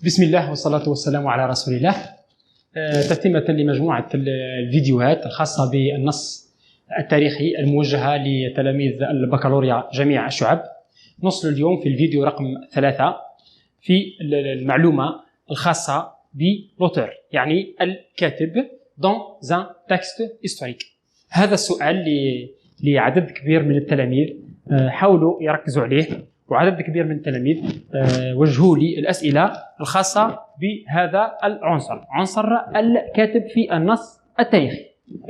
بسم الله والصلاة والسلام على رسول الله. تتمة لمجموعة الفيديوهات الخاصة بالنص التاريخي الموجهة لتلاميذ البكالوريا جميع الشعب. نصل اليوم في الفيديو رقم 3 في المعلومة الخاصة بلوتور، يعني الكاتب dans un texte historique. هذا السؤال لعدد كبير من التلاميذ حاولوا يركزوا عليه، وعدد كبير من التلاميذ وجهوا لي الأسئلة الخاصة بهذا العنصر، عنصر الكاتب في النص التاريخي.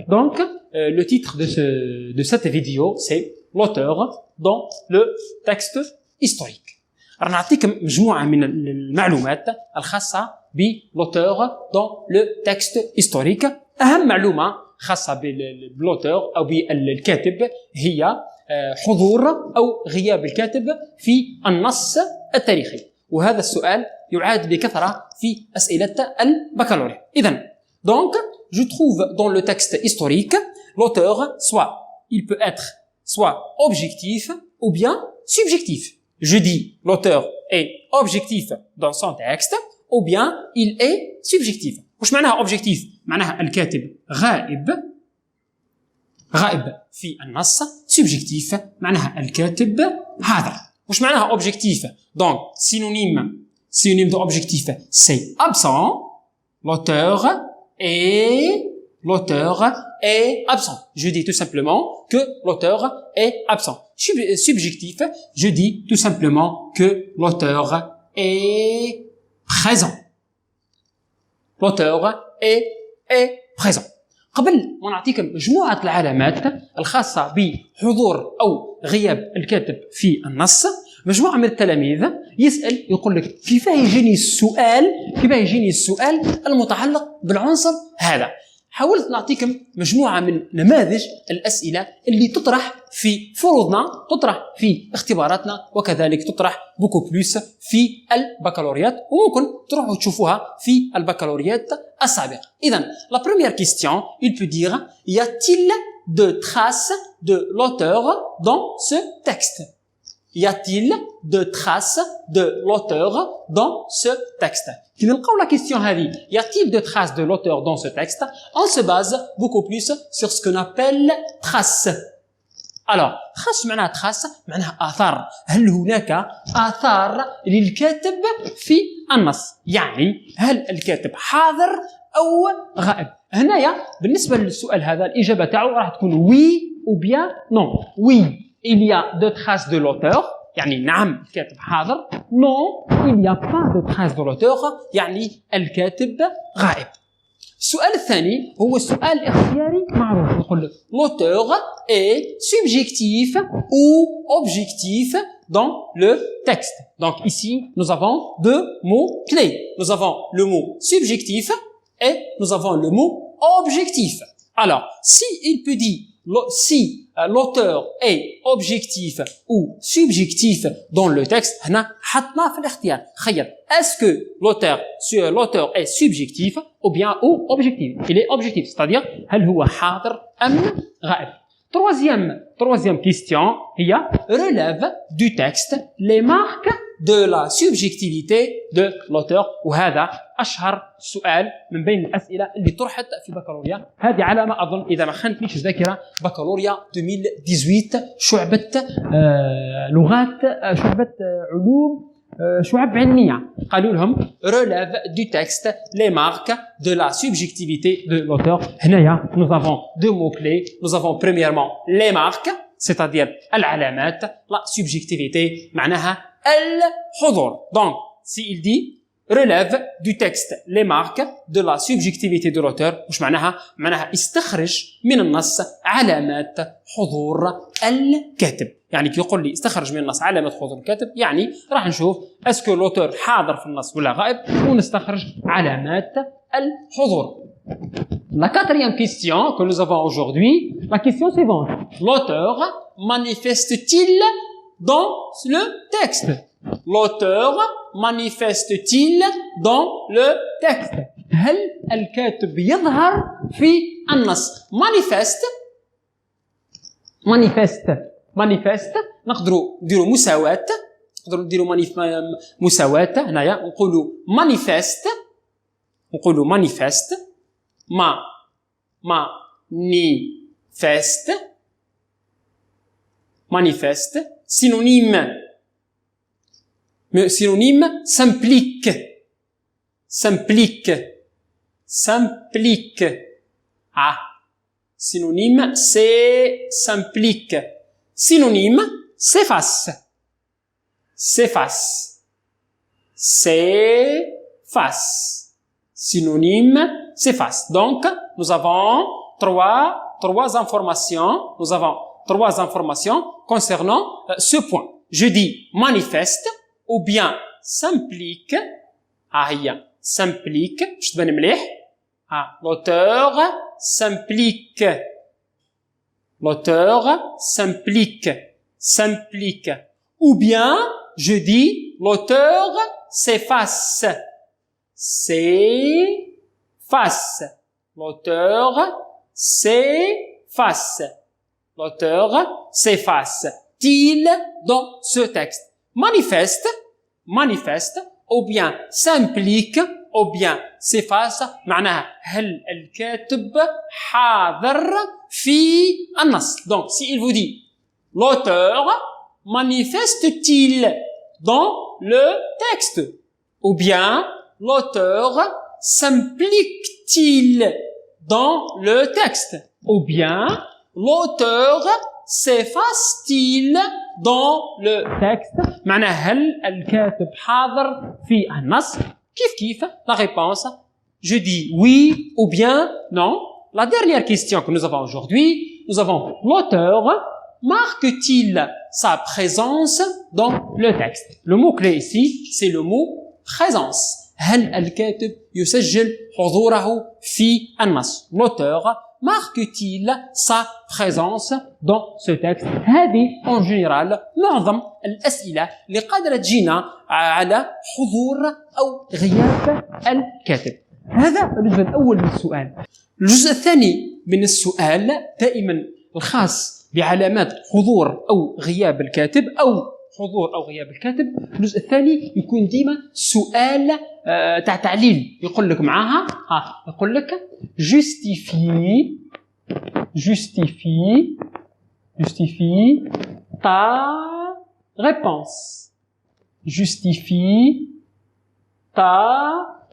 Donc le titre de cette vidéo c'est l'auteur dans le texte historique. راح نعطيكم مجموعة من المعلومات الخاصة بلوتور dans le texte historique. أهم معلومة خاصة باللوتور أو بالكاتب هي حضور أو غياب الكاتب في النص التاريخي، وهذا السؤال يعاد بكثرة في أسئلة البكالوريا. إذن donc je trouve dans le texte historique l'auteur soit il peut être soit objectif ou bien subjectif. Je dis l'auteur est objectif dans son texte ou bien il est subjectif. وش معناها objectif؟ معناها الكاتب غائب في النص. subjectif معناها الكاتب حاضر. وش معناها objectif؟ donc synonyme de objectif c'est absent. l'auteur est absent. Je dis tout simplement que l'auteur est absent. subjectif, je dis tout simplement que l'auteur est présent. l'auteur est présent. قبل ما نعطيكم مجموعة العلامات الخاصة بحضور أو غياب الكاتب في النص، مجموعة من التلاميذ يسأل يقول لك كيف يجيني السؤال المتعلق بالعنصر هذا. حاولت نعطيكم مجموعة من نماذج الأسئلة اللي تطرح في فروضنا، تطرح في اختباراتنا، وكذلك تطرح بوكو بلوس في البكالوريات، وممكن تروحوا تشوفوها في البكالوريات السابقة. إذن la première question, il peut dire y a-t-il de traces de l'auteur dans ce texte? Y a-t-il de traces de l'auteur dans ce texte? كي نلقاو لا كيستيون هذه y a-t-il de traces de l'auteur dans ce texte, on se base beaucoup plus sur ce qu'on appelle traces. alors trace معناها trace معناها آثار. هل هناك آثار للكاتب في النص؟ يعني هل الكاتب حاضر أو غائب؟ هنايا بالنسبة للسؤال هذا الإجابة تاعو راح تكون oui ou bien non. oui il y a de traces de l'auteur، يعني نعم الكاتب حاضر. non il n'y a pas de traces de l'auteur، يعني الكاتب غائب. السؤال الثاني هو السؤال الاختياري معروف، يقول لك l'auteur est subjectif ou objectif dans le texte. donc ici nous avons deux mots clés. nous avons le mot subjectif et nous avons le mot objectif. alors si il peut dire si l'auteur est objectif ou subjectif dans le texte، هنا حطنا في الاختيار خير est-ce que l'auteur est subjectif ou bien ou objectif. il est objectif, c'est-à-dire هل هو حاضر أم غائب. troisième question هي relève du texte les marques de la subjectivité de l'auteur، وهذا أشهر سؤال من بين الأسئلة اللي طرحت في بكالوريا. هذه علامة أظن إذا ما خانتنيش الذاكرة بكالوريا 2018 شعبة لغات، شعبة علوم، شعب علمية. قالوا لهم relève du texte les marques de la subjectivité de l'auteur. هنايا nous avons deux mots-clés. nous avons premièrement les marques c'est-à-dire العلامات. la subjectivité معناها الحضور. donc si il dit relève du texte les marques de la subjectivité de l'auteur، وش معناها استخرج من النص علامات حضور الكاتب. يعني كي يقول لي استخرج من النص علامات حضور الكاتب، يعني راح نشوف اسكو l'auteur حاضر في النص ولا غائب، ونستخرج علامات الحضور. La quatrième question que nous avons aujourd'hui, la question suivante. l'auteur manifeste-t-il dans le texte? l'auteur manifeste-t-il dans le texte؟ هل الكاتب يظهر في النص؟ manifeste نقدروا نديروا مساواة، نقدروا نديروا مساواة هنايا نقولوا manifeste manifeste synonyme s'implique synonyme c'est s'implique synonyme s'efface synonyme s'efface. Donc nous avons trois informations concernant ce point. Je dis manifeste ou bien s'implique. s'implique. Je te donne l'auteur s'implique. Ou bien je dis l'auteur s'efface. L'auteur s'efface-t-il dans ce texte? Manifeste ou bien s'implique ou bien s'efface. معناها هل الكاتب حاضر في النص. Donc si il vous dit l'auteur manifeste-t-il dans le texte? Ou bien l'auteur s'implique-t-il dans le texte? Ou bien l'auteur s'efface-t-il dans le texte? معناه هل الكاتب حاضر في النص؟ كيف la réponse je dis oui ou bien non. La dernière question que nous avons aujourd'hui, nous avons l'auteur marque-t-il sa présence dans le texte? Le mot clé ici c'est le mot présence. هل الكاتب يسجل حضوره في النص؟ l'auteur marque-t-il sa présence dans ce texte؟ هذه en général معظم الأسئلة اللي قادرة تجينا على حضور أو غياب الكاتب. هذا الجزء الأول من السؤال. الجزء الثاني من السؤال دائما الخاص بعلامات حضور أو غياب الكاتب الجزء الثاني يكون ديما سؤال تاع تعليل. يقول لك معاها يقول لك justifie ta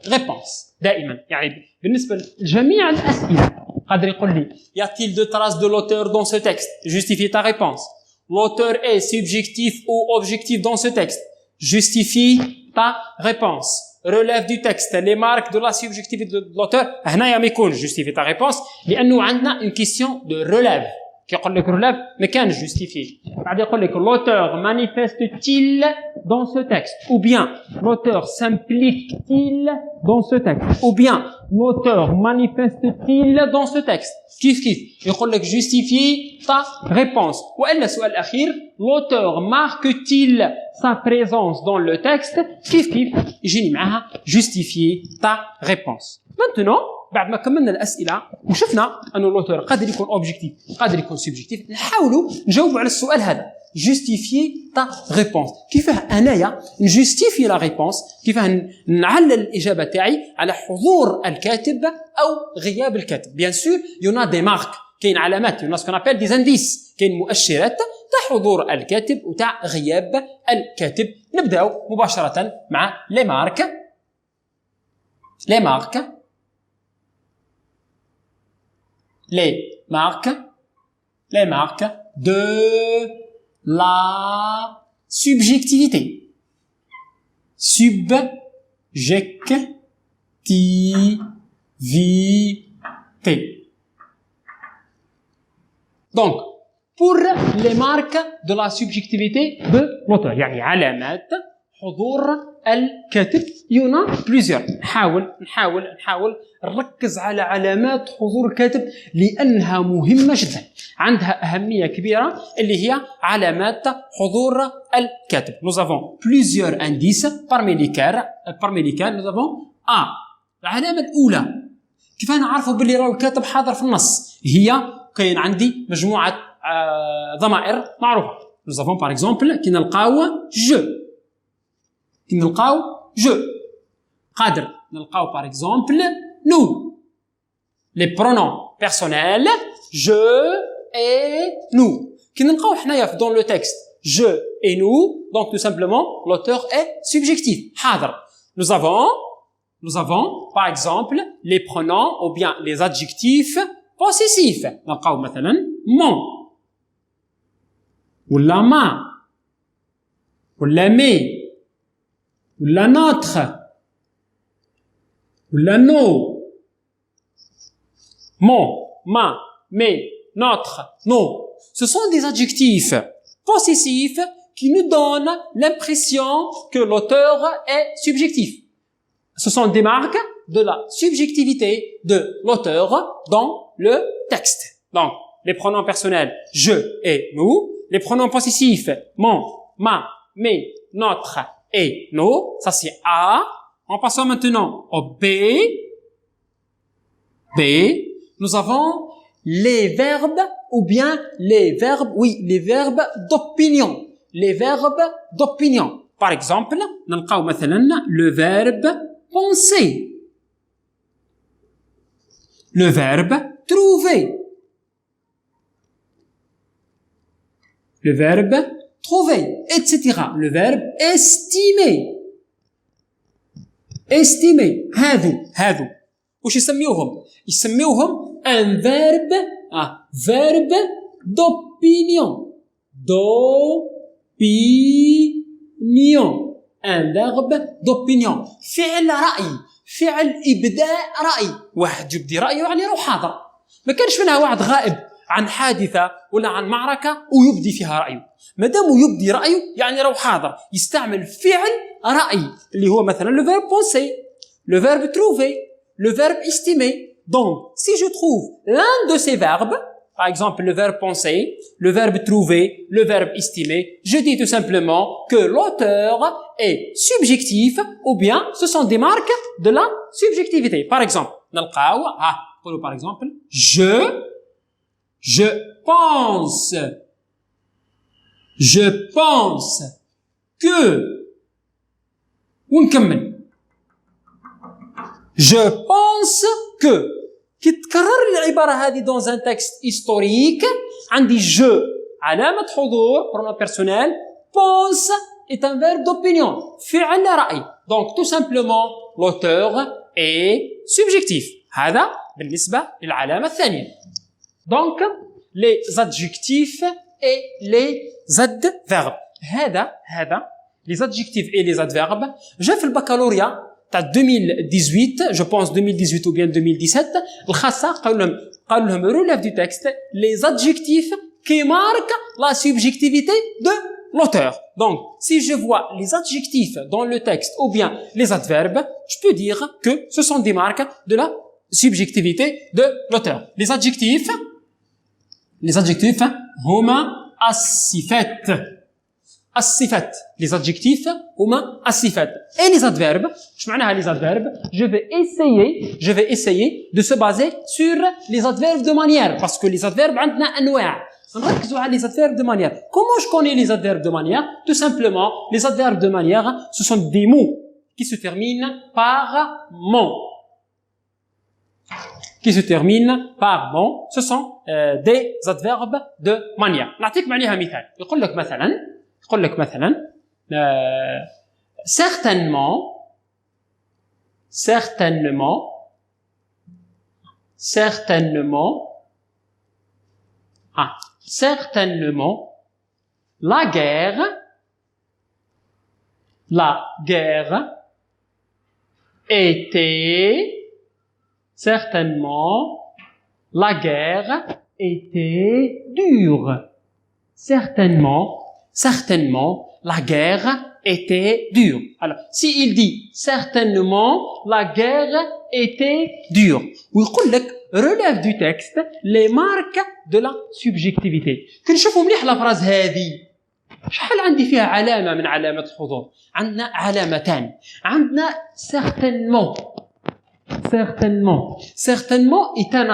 réponse. دائما يعني بالنسبة لجميع الأسئلة قادر يقول لي y a-t-il de traces de l'auteur dans ce texte? Justifie ta réponse. L'auteur est subjectif ou objectif dans ce texte? Justifie ta réponse. Relève du texte les marques de la subjectivité de l'auteur. هنايا ما يكون justifie ta réponse لأنه عندنا une question de relève. كيقول لك relève ما كانش justifié. بعد يقول لك l'auteur manifeste-t-il dans ce texte? Ou bien l'auteur s'implique-t-il dans ce texte? Ou bien l'auteur manifeste-t-il dans ce texte? كيف يقول لك justifie ta réponse. وإلا السؤال الأخير l'auteur marque-t-il sa présence dans le texte? كيف يجيني معها justifier ta réponse. Maintenant بعد ما كملنا الأسئلة وشفنا أنه اللوتور قادر يكون أوبجيكتيف قادر يكون سوبجيكتيف نحاولوا نجاوبوا على السؤال هذا justifier ta réponse. كيفاه أنايا نجستيفي لا ريبونس؟ كيفاه نعلل الإجابة تاعي على حضور الكاتب أو غياب الكاتب؟ بيان سور يونا دي مارك كاين علامات يونا سكون ابل دي زانديس كاين مؤشرات تاع حضور الكاتب وتاع غياب الكاتب. نبداو مباشرة مع لي marques de la subjectivité. Donc, pour les marques de la subjectivité de l'auteur, يعني علامات حضور الكاتب يونا بليزيور. نحاول نركز على علامات حضور الكاتب لأنها مهمة جدا عندها أهمية كبيرة اللي هي علامات حضور الكاتب. Nous avons plusieurs indices parmi lesquels nous avons العلامة الأولى كيف نعرفوا باللي راهو الكاتب حاضر في النص؟ هي كاين عندي مجموعة ضمائر معروفة. Nous avons par exemple كي نلقاو كي نلقاو je قادر نلقاو par exemple nous les pronoms personnels je et nous كي نلقاو حنايا dans le texte je et nous donc tout simplement l'auteur est subjectif حاضر. Nous avons par exemple les pronoms ou bien les adjectifs possessifs نلقاو مثلا mon ولا ma ولا mes ولا notre ولا nos mon, ma, mes, notre, nos. Ce sont des adjectifs possessifs qui nous donnent l'impression que l'auteur est subjectif. Ce sont des marques de la subjectivité de l'auteur dans le texte. Donc, les pronoms personnels je et nous, les pronoms possessifs mon, ma, mes, notre et nos, ça c'est A. En passant maintenant au B, nous avons les verbes ou bien les verbes d'opinion. Les verbes d'opinion. Par exemple, نلقاو مثلا le verbe penser, le verbe trouver, le verbe trouver, etc. Le verbe estimer. هذو وش يسميوهم un verbe d'opinion un verbe d'opinion فعل رأي فعل إبداء رأي واحد يبدي رأيه يعني روح حاضر ما كانش منها واحد غائب عن حادثة ولا عن معركة ويبدي فيها رأيه ما دام يبدي رأيه يعني روح حاضر يستعمل فعل رأي اللي هو مثلا le verbe penser le verbe trouver le verbe estimer. Donc, si je trouve l'un de ces verbes, par exemple le verbe penser, le verbe trouver, le verbe estimer, je dis tout simplement que l'auteur est subjectif ou bien ce sont des marques de la subjectivité. Par exemple, par exemple, je pense que ونكمل je pense que كي تكرر العبارة هذه dans un texte historique عندي je علامة حضور pronom personnel pense est un verbe d'opinion فعل رأي donc tout simplement l'auteur est subjectif هذا بالنسبة للعلامة الثانية. Donc les adjectifs et les adverbes هذا les adjectifs et les adverbes جاء في البكالوريا تاع 2018 je pense 2018 ou bien 2017 الخاصة قالوا لهم relève du texte les adjectifs qui marquent la subjectivité de l'auteur. Donc si je vois les adjectifs dans le texte ou bien les adverbes je peux dire que ce sont des marques de la subjectivité de l'auteur. Les adjectifs هما الصفات les adjectifs هما الصفات et les adverbes ايش معناها les adverbes je vais essayer de se baser sur les adverbes de manière parce que les adverbes عندنا انواع نركزوا على les adverbes de manière. Comment je connais les adverbes de manière? Tout simplement les adverbes de manière ce sont des mots qui se terminent par mon ce sont des adverbes de manière. نعطيك عليها مثال يقول لك مثلا certainement la guerre était dure. Certainement, la guerre était dure. Alors, si il dit certainement, la guerre était dure. ويقول لك relève du texte les marques de la subjectivité. كنشوفوا مليح الأفراز هذه. شحال عندي فيها علامة من علامات الحضور؟ عندنا علامتان. عندنا certainement est un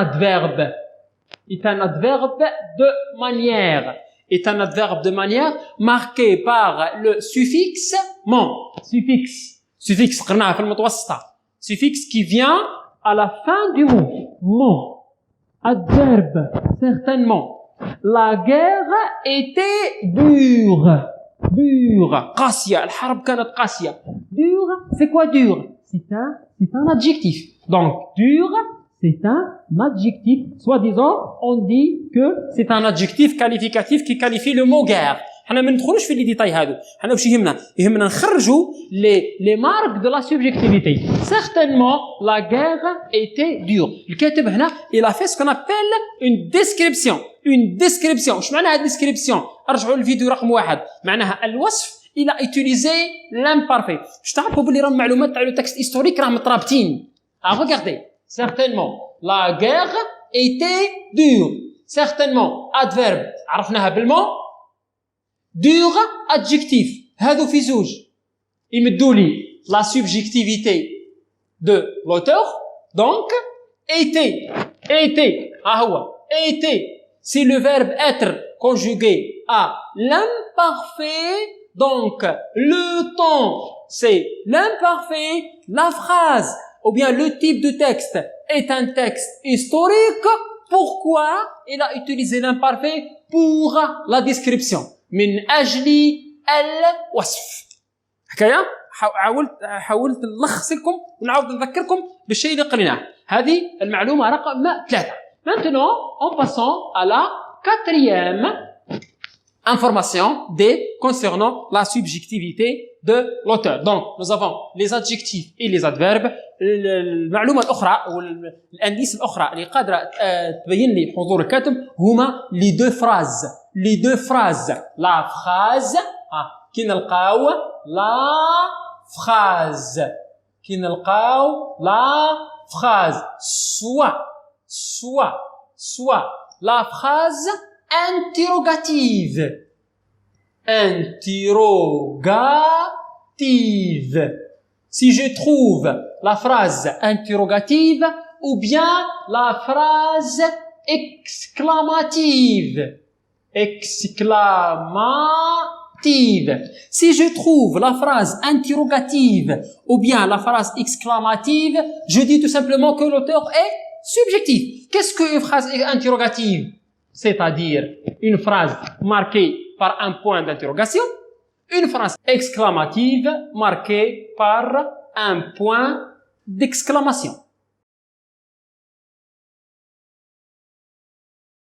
adverbe de manière. est un adverbe de manière marqué par le suffixe mon. Suffixe قرناها في المتوسطة. Suffixe qui vient à la fin du mot. Mon. Adverbe. Certainement. La guerre était dure. Dure. قاسية. الحرب كانت قاسية. Dure, c'est quoi dure? C'est un adjectif. Donc, dure, c'est un adjectif. Soi-disant, on dit que c'est un adjectif qualificatif qui qualifie le mot guerre. حنا ما ندخلوش في لي ديتاي هادو. حنا واش يهمنا نخرجوا les marques de la subjectivité. Certainement, la guerre était dure. الكاتب هنا il a fait ce qu'on appelle une description. Une description. واش معناها description؟ ارجعوا للفيديو رقم 1. معناها الوصف il a utilisé l'imparfait. Je تعرفوا باللي راهم معلومات تاع لو تكست هيستوريك راهم مترابطين. Regardez. Certainement, la guerre était dure. Certainement, adverbe عرفناها بالمو. Dure, adjectif. هادو في زوج. يمدوا لي la subjectivité de l'auteur. Donc, était. ها هو. Était. C'est le verbe être conjugué à l'imparfait. Donc, le temps, c'est l'imparfait. La phrase, ou bien le type de texte, est un texte historique. Pourquoi il a utilisé l'imparfait? Pour la description. من أجل الوصف. حكاية حاولت نلخص لكم ونعاود نذكركم بالشيء اللي قريناه. هذه المعلومة رقم 3. Maintenant, en passant à la 4e information concernant la subjectivité de l'auteur. Donc, nous avons les adjectifs et les adverbes. المعلومة الأخرى أو الأنديس الأخرى اللي قادرة تبين لي حضور الكاتب هما les deux phrases. La phrase كي نلقاو la phrase soit la phrase interrogative. Si je trouve la phrase interrogative ou bien la phrase exclamative. Si je trouve la phrase interrogative ou bien la phrase exclamative, je dis tout simplement que l'auteur est subjectif. Qu'est-ce qu'une phrase interrogative? C'est-à-dire une phrase marquée par un point d'interrogation, une phrase exclamative marquée par un point d'exclamation.